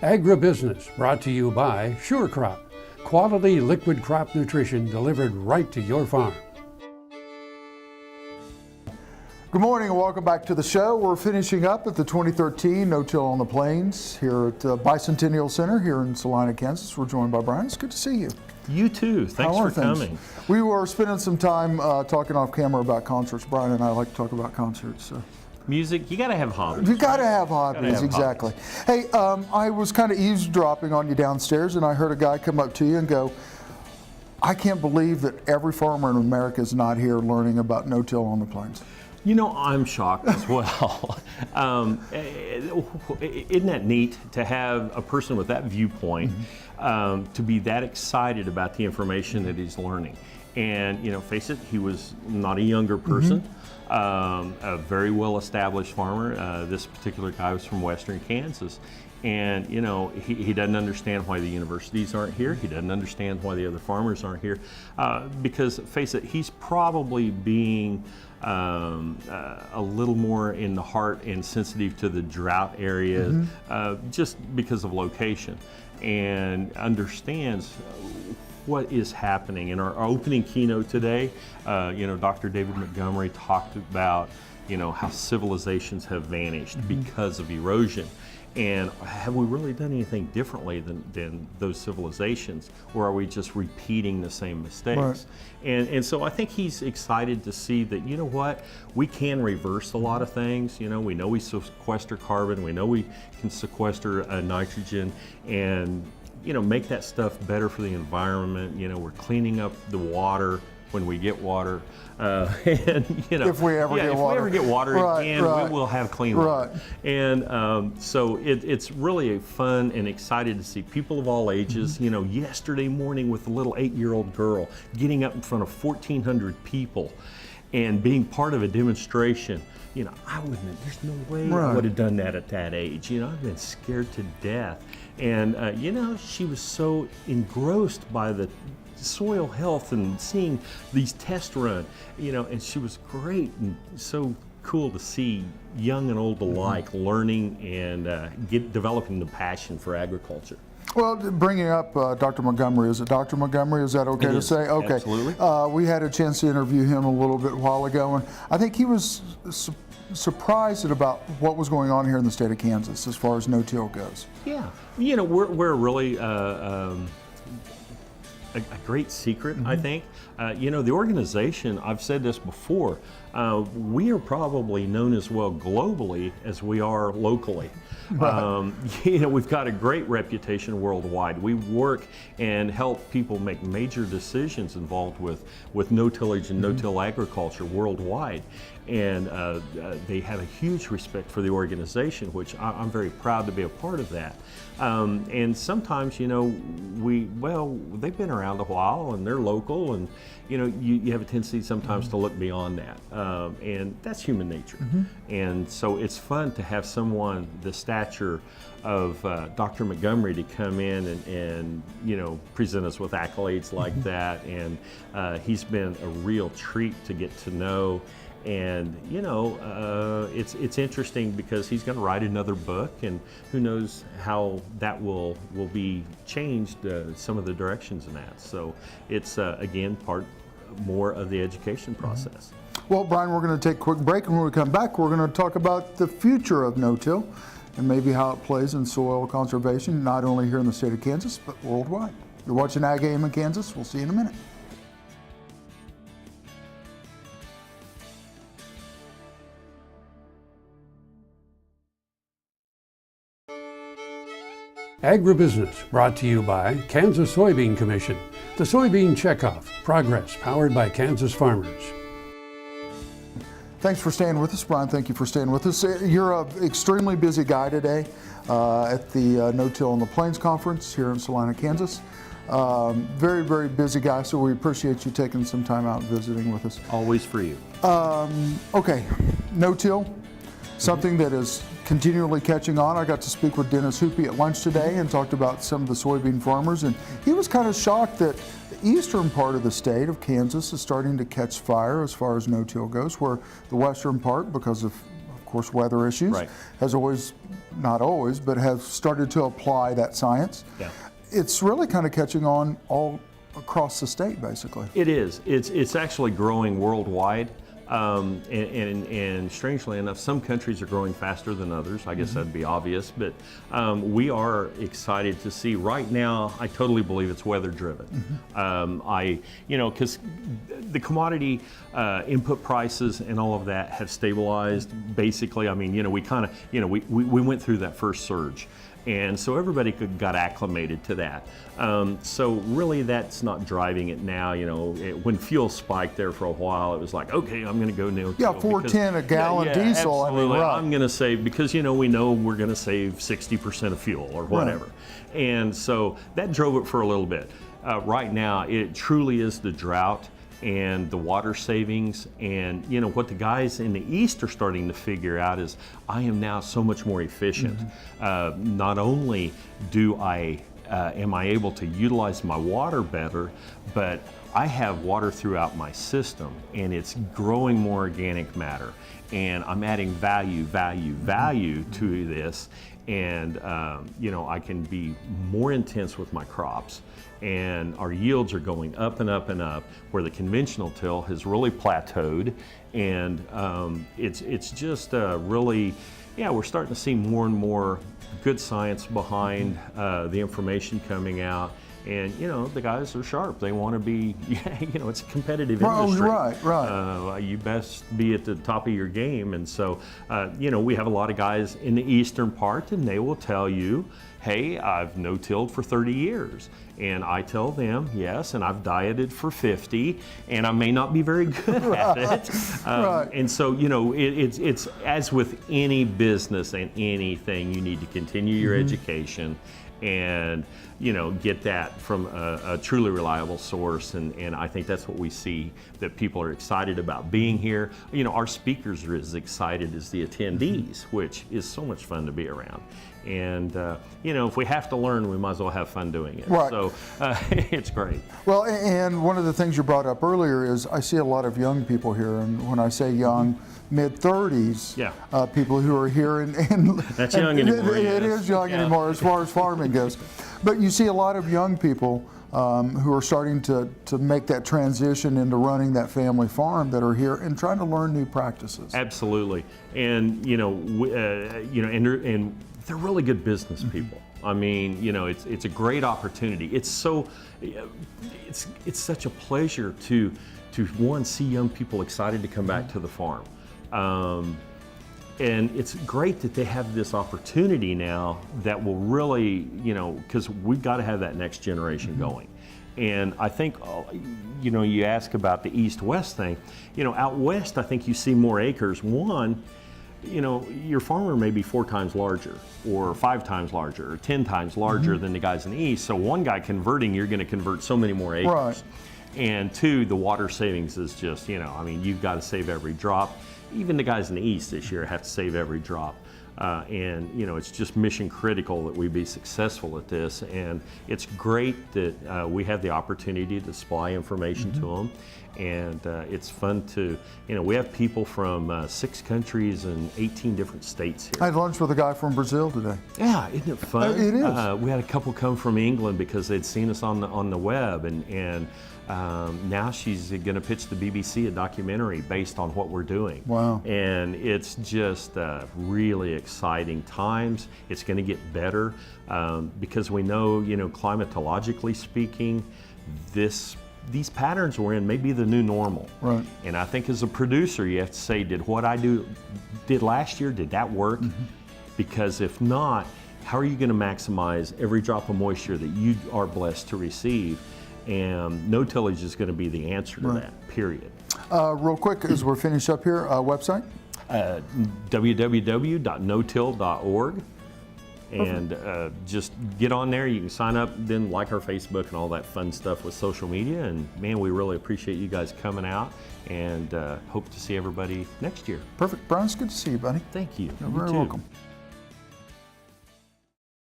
Agribusiness brought to you by SureCrop, quality liquid crop nutrition delivered right to your farm. Good morning and welcome back to the show. We're finishing up at the 2013 No-Till on the Plains here at Bicentennial Center here in Salina, Kansas. We're joined by Brian. It's good to see you. You too. Thanks for coming. We were spending some time talking off camera about concerts. Brian and I like to talk about concerts. So. Music, you got to have hobbies. You got to have hobbies, exactly. Hey, I was kind of eavesdropping on you downstairs, and I heard a guy come up to you and go, I can't believe that every farmer in America is not here learning about no-till on the plains. You know, I'm shocked as well. Isn't that neat to have a person with that viewpoint to be that excited about the information that he's learning? And, you know, face it, he was not a younger person. A very well-established farmer. This particular guy was from Western Kansas. And, you know, he doesn't understand why the universities aren't here. He doesn't understand why the other farmers aren't here. Because, face it, he's probably being a little more in the heart and sensitive to the drought areas just because of location, and understands what is happening. In our opening keynote today, you know, Dr. David Montgomery talked about, you know, how civilizations have vanished because of erosion. And have we really done anything differently than those civilizations, or are we just repeating the same mistakes? Right. And so I think he's excited to see that, you know what, we can reverse a lot of things. You know we sequester carbon, we know we can sequester nitrogen, and you know, make that stuff better for the environment. You know, we're cleaning up the water when we get water, and you know, if we ever get water again, we will have clean water. And so it's really fun and excited to see people of all ages. You know, yesterday morning with a little 8-year-old girl getting up in front of 1,400 people and being part of a demonstration. You know, there's no way I would have done that at that age. You know, I've been scared to death. And, you know, she was so engrossed by the soil health and seeing these tests run, you know, and she was great and so cool to see young and old alike learning and developing the passion for agriculture. Well, bringing up Dr. Montgomery, is it Dr. Montgomery? Is that okay to say? Okay. Absolutely. We had a chance to interview him a little bit while ago, and I think he was surprised at about what was going on here in the state of Kansas as far as no-till goes. Yeah, you know, we're really a great secret, I think. You know, the organization, I've said this before, we are probably known as well globally as we are locally. You know, we've got a great reputation worldwide. We work and help people make major decisions involved with no-tillage and no-till agriculture worldwide. And they have a huge respect for the organization, which I'm very proud to be a part of that. And sometimes, you know, they've been around a while and they're local, and you know, you have a tendency sometimes to look beyond that, and that's human nature. And so it's fun to have someone the stature of Dr. Montgomery to come in and you know, present us with accolades like that. And he's been a real treat to get to know. And you know, it's interesting because he's going to write another book, and who knows how that will be changed, some of the directions in that. So it's again part more of the education process. Well, Brian, we're going to take a quick break, and when we come back, we're going to talk about the future of no-till and maybe how it plays in soil conservation, not only here in the state of Kansas, but worldwide. You're watching Ag AM in Kansas. We'll see you in a minute. Agribusiness brought to you by Kansas Soybean Commission, the Soybean Checkoff, progress powered by Kansas farmers. Thanks for staying with us, Brian. Thank you for staying with us. You're an extremely busy guy today at the No-Till on the Plains Conference here in Salina, Kansas. Very, very busy guy, so we appreciate you taking some time out and visiting with us. Always for you. Okay, no-till, something that is continually catching on. I got to speak with Dennis Hoopy at lunch today and talked about some of the soybean farmers, and he was kind of shocked that the eastern part of the state of Kansas is starting to catch fire as far as no-till goes, where the western part, because of course, weather issues, Right. has always, not always, but has started to apply that science. Yeah. It's really kind of catching on all across the state, basically. It is. It's actually growing worldwide. And strangely enough, some countries are growing faster than others. I guess that'd be obvious, but we are excited to see. Right now, I totally believe it's weather driven. Because the commodity input prices and all of that have stabilized. Basically, I mean, we kind of, we went through that first surge. And so everybody got acclimated to that. So really that's not driving it now. When fuel spiked there for a while, it was like, okay, I'm gonna go no-till. Yeah, $4.10 a gallon diesel. Absolutely. I mean, right. I'm gonna save, because we know we're gonna save 60% of fuel or whatever. Right. And so that drove it for a little bit. Right now, it truly is the drought and the water savings, and what the guys in the East are starting to figure out is I am now so much more efficient. Not only am I able to utilize my water better, but I have water throughout my system, and it's growing more organic matter, and I'm adding value to this, and I can be more intense with my crops. And our yields are going up and up and up, where the conventional till has really plateaued, and it's just really, we're starting to see more and more good science behind the information coming out. And the guys are sharp. They want to be, it's a competitive industry. Right. You best be at the top of your game. And so, we have a lot of guys in the eastern part, and they will tell you, hey, I've no-tilled for 30 years. And I tell them, yes, and I've dieted for 50, and I may not be very good at it. Right. And so, it's as with any business and anything, you need to continue your education and get that from a truly reliable source, and I think that's what we see, that people are excited about being here. Our speakers are as excited as the attendees, which is so much fun to be around. And if we have to learn, we might as well have fun doing it. Right. So it's great. Well, and one of the things you brought up earlier is I see a lot of young people here, and when I say young, mid-30s, people who are here, and that's young anymore. It is young anymore as far as farming goes. But you see a lot of young people who are starting to make that transition into running that family farm, that are here and trying to learn new practices. Absolutely, and and they're really good business people. I mean, it's a great opportunity. It's such a pleasure to one, see young people excited to come back to the farm. And it's great that they have this opportunity now that will really, because we've got to have that next generation going. And I think, you ask about the east-west thing. Out west, I think you see more acres. One, your farmer may be 4 times larger, or 5 times larger, or 10 times larger than the guys in the east. So one guy converting, you're going to convert so many more acres. Right. And 2, the water savings is just, you've got to save every drop. Even the guys in the east this year have to save every drop. And it's just mission critical that we be successful at this. And it's great that we have the opportunity to supply information to them. And it's fun to, we have people from 6 countries and 18 different states here. I had lunch with a guy from Brazil today. Yeah, isn't it fun? It is. We had a couple come from England because they'd seen us on the web, and now she's going to pitch the BBC a documentary based on what we're doing. Wow. And it's just really exciting times. It's going to get better because we know, climatologically speaking, these patterns we're in may be the new normal. Right. And I think as a producer, you have to say, did what I did last year, did that work? Because if not, how are you going to maximize every drop of moisture that you are blessed to receive? And no-tillage is going to be the answer to that, period. Real quick, as we're finished up here, website? www.notil.org. And just get on there. You can sign up, then like our Facebook and all that fun stuff with social media. And man, we really appreciate you guys coming out, and hope to see everybody next year. Perfect. Brian, it's good to see you, buddy. Thank you. You're You very too. welcome.